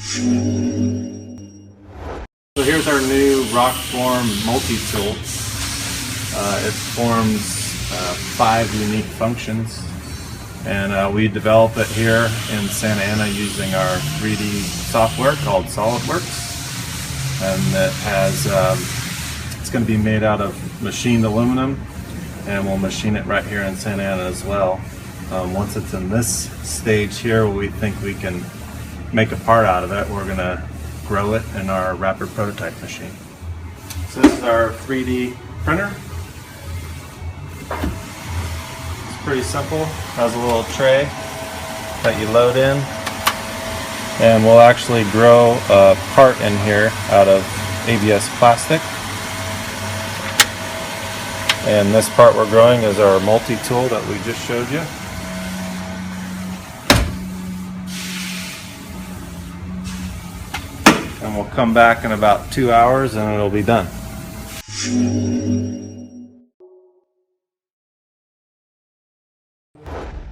So here's our new Rokform multi-tool. It forms 5 unique functions, and we develop it here in Santa Ana using our 3D software called SolidWorks. And it has, it's going to be made out of machined aluminum, and we'll machine it right here in Santa Ana as well. Once it's in this stage here, we think we can make a part out of it. We're going to grow it in our rapid prototype machine. So this is our 3D printer. It's pretty simple. It has a little tray that you load in, and we'll actually grow a part in here out of ABS plastic. And this part we're growing is our multi-tool that we just showed you. And we'll come back in about 2 hours and it'll be done.